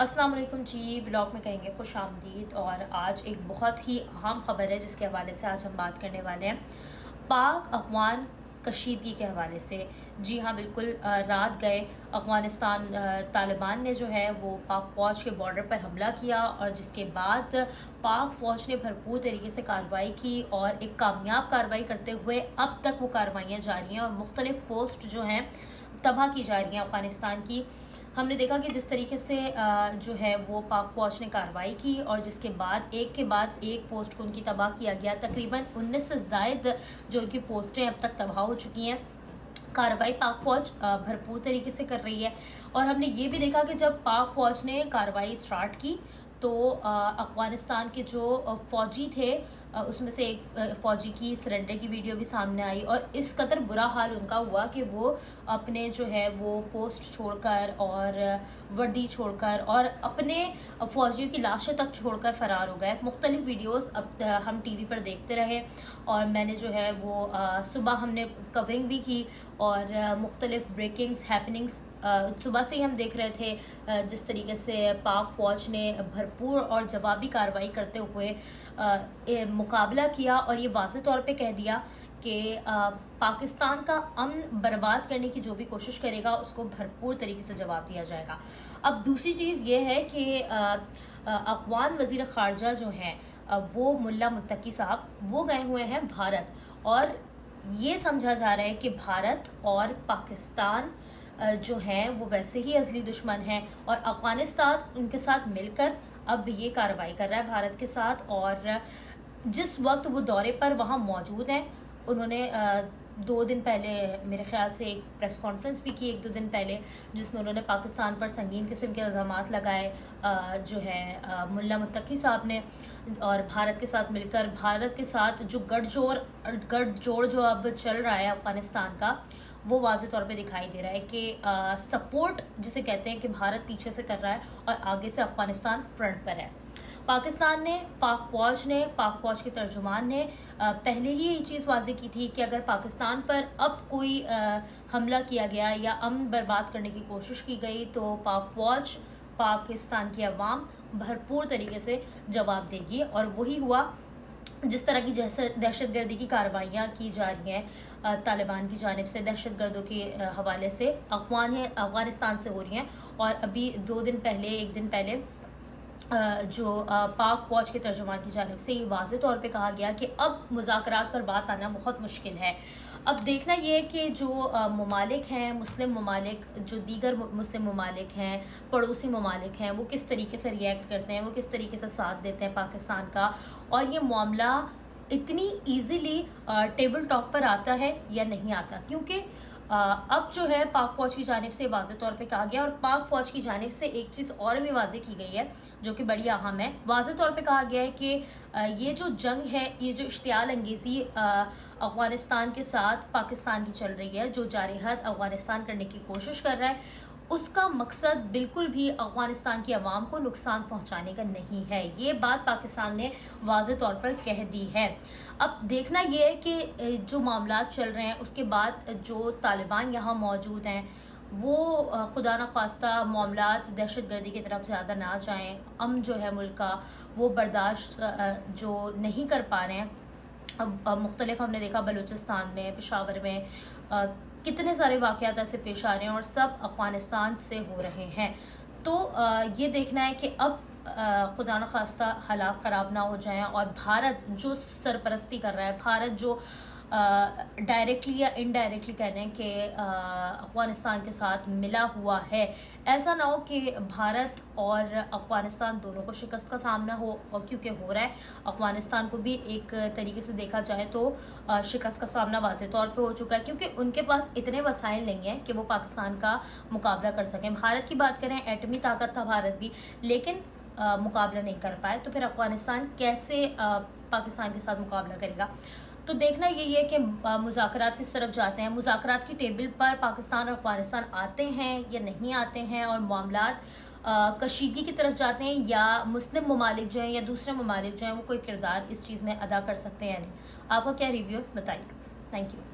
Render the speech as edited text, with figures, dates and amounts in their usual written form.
السلام علیکم جی، ولاگ میں کہیں گے خوش آمدید۔ اور آج ایک بہت ہی اہم خبر ہے جس کے حوالے سے آج ہم بات کرنے والے ہیں، پاک افغان کشیدگی کے حوالے سے۔ جی ہاں بالکل، رات گئے افغانستان طالبان نے جو ہے وہ پاک فوج کے بارڈر پر حملہ کیا، اور جس کے بعد پاک فوج نے بھرپور طریقے سے کارروائی کی اور ایک کامیاب کارروائی کرتے ہوئے اب تک وہ کارروائیاں جاری ہیں اور مختلف پوسٹ جو ہیں تباہ کی جا رہی ہیں افغانستان کی۔ ہم نے دیکھا کہ جس طریقے سے جو ہے وہ پاک فوج نے کارروائی کی اور جس کے بعد ایک پوسٹ کو ان کی تباہ کیا گیا۔ تقریباً 19 سے زائد جو ان کی پوسٹیں اب تک تباہ ہو چکی ہیں۔ کارروائی پاک فوج بھرپور طریقے سے کر رہی ہے، اور ہم نے یہ بھی دیکھا کہ جب پاک فوج نے کارروائی سٹارٹ کی تو افغانستان کے جو فوجی تھے اس میں سے ایک فوجی کی سرنڈر کی ویڈیو بھی سامنے آئی، اور اس قدر برا حال ان کا ہوا کہ وہ اپنے جو ہے وہ پوسٹ چھوڑ کر اور وردی چھوڑ کر اور اپنے فوجیوں کی لاشیں تک چھوڑ کر فرار ہو گئے۔ مختلف ویڈیوز اب ہم ٹی وی پر دیکھتے رہے، اور میں نے جو ہے وہ صبح ہم نے کورنگ بھی کی، اور مختلف بریکنگز ہیپننگز صبح سے ہی ہم دیکھ رہے تھے، جس طریقے سے پاک فوج نے بھرپور اور جوابی کارروائی کرتے ہوئے مقابلہ کیا، اور یہ واضح طور پہ کہہ دیا کہ پاکستان کا امن برباد کرنے کی جو بھی کوشش کرے گا اس کو بھرپور طریقے سے جواب دیا جائے گا۔ اب دوسری چیز یہ ہے کہ افغان وزیر خارجہ جو ہیں وہ ملا متقی صاحب وہ گئے ہوئے ہیں بھارت، اور یہ سمجھا جا رہا ہے کہ بھارت اور پاکستان جو ہیں وہ ویسے ہی ازلی دشمن ہیں، اور افغانستان ان کے ساتھ مل کر اب یہ کارروائی کر رہا ہے بھارت کے ساتھ۔ اور جس وقت وہ دورے پر وہاں موجود ہیں، انہوں نے 2 دن پہلے میرے خیال سے ایک پریس کانفرنس بھی کی، 1-2 دن پہلے، جس میں انہوں نے پاکستان پر سنگین قسم کے الزامات لگائے جو ہے ملا متقی صاحب نے، اور بھارت کے ساتھ مل کر بھارت کے ساتھ جو گڑھ جوڑ جو اب چل رہا ہے افغانستان کا، وہ واضح طور پہ دکھائی دے رہا ہے کہ سپورٹ جسے کہتے ہیں کہ بھارت پیچھے سے کر رہا ہے اور آگے سے افغانستان فرنٹ پر ہے۔ پاکستان نے، پاک فوج کے ترجمان نے پہلے ہی یہ چیز واضح کی تھی کہ اگر پاکستان پر اب کوئی حملہ کیا گیا یا امن برباد کرنے کی کوشش کی گئی تو پاک فوج، پاکستان کی عوام بھرپور طریقے سے جواب دے گی، اور وہی ہوا۔ جس طرح کی دہشت گردی کی کارروائیاں کی جا رہی ہیں طالبان کی جانب سے، دہشت گردوں کے حوالے سے افغانستان سے ہو رہی ہیں، اور ابھی 1 دن پہلے جو پاک فوج کے ترجمان کی جانب سے یہ واضح طور پہ کہا گیا کہ اب مذاکرات پر بات آنا بہت مشکل ہے۔ اب دیکھنا یہ ہے کہ جو ممالک ہیں، مسلم ممالک، جو دیگر مسلم ممالک ہیں، پڑوسی ممالک ہیں، وہ کس طریقے سے ریئیکٹ کرتے ہیں، وہ کس طریقے سے ساتھ دیتے ہیں پاکستان کا، اور یہ معاملہ اتنی ایزیلی ٹیبل ٹاک پر آتا ہے یا نہیں آتا، کیونکہ اب جو ہے پاک فوج کی جانب سے واضح طور پہ کہا گیا، اور پاک فوج کی جانب سے ایک چیز اور بھی واضح کی گئی ہے جو کہ بڑی اہم ہے۔ واضح طور پہ کہا گیا ہے کہ یہ جو جنگ ہے، یہ جو اشتعال انگیزی افغانستان کے ساتھ پاکستان کی چل رہی ہے، جو جارحیت افغانستان کرنے کی کوشش کر رہا ہے، اس کا مقصد بالکل بھی افغانستان کی عوام کو نقصان پہنچانے کا نہیں ہے۔ یہ بات پاکستان نے واضح طور پر کہہ دی ہے۔ اب دیکھنا یہ ہے کہ جو معاملات چل رہے ہیں اس کے بعد جو طالبان یہاں موجود ہیں وہ خدا نخواستہ معاملات دہشت گردی کی طرف زیادہ نہ جائیں، امن جو ہے ملک کا وہ برداشت جو نہیں کر پا رہے ہیں۔ اب مختلف ہم نے دیکھا بلوچستان میں، پشاور میں کتنے سارے واقعات ایسے پیش آ رہے ہیں، اور سب افغانستان سے ہو رہے ہیں۔ تو یہ دیکھنا ہے کہ اب خدا نخواستہ حالات خراب نہ ہو جائیں، اور بھارت جو سرپرستی کر رہا ہے، بھارت جو ڈائریکٹلی یا انڈائریکٹلی کہہ لیں کہ افغانستان کے ساتھ ملا ہوا ہے، ایسا نہ ہو کہ بھارت اور افغانستان دونوں کو شکست کا سامنا ہو، اور کیونکہ ہو رہا ہے افغانستان کو بھی ایک طریقے سے دیکھا جائے تو شکست کا سامنا واضح طور پہ ہو چکا ہے، کیونکہ ان کے پاس اتنے وسائل نہیں ہیں کہ وہ پاکستان کا مقابلہ کر سکیں۔ بھارت کی بات کریں، ایٹمی طاقت تھا بھارت بھی، لیکن مقابلہ نہیں کر پائے، تو پھر افغانستان کیسے پاکستان کے ساتھ مقابلہ کرے گا؟ تو دیکھنا یہی ہے کہ مذاکرات کس طرف جاتے ہیں، مذاکرات کی ٹیبل پر پاکستان اور افغانستان آتے ہیں یا نہیں آتے ہیں، اور معاملات کشیدگی کی طرف جاتے ہیں، یا مسلم ممالک جو ہیں یا دوسرے ممالک جو ہیں وہ کوئی کردار اس چیز میں ادا کر سکتے ہیں یا نہیں۔ آپ کا کیا ریویو بتائیے گا؟ Thank you.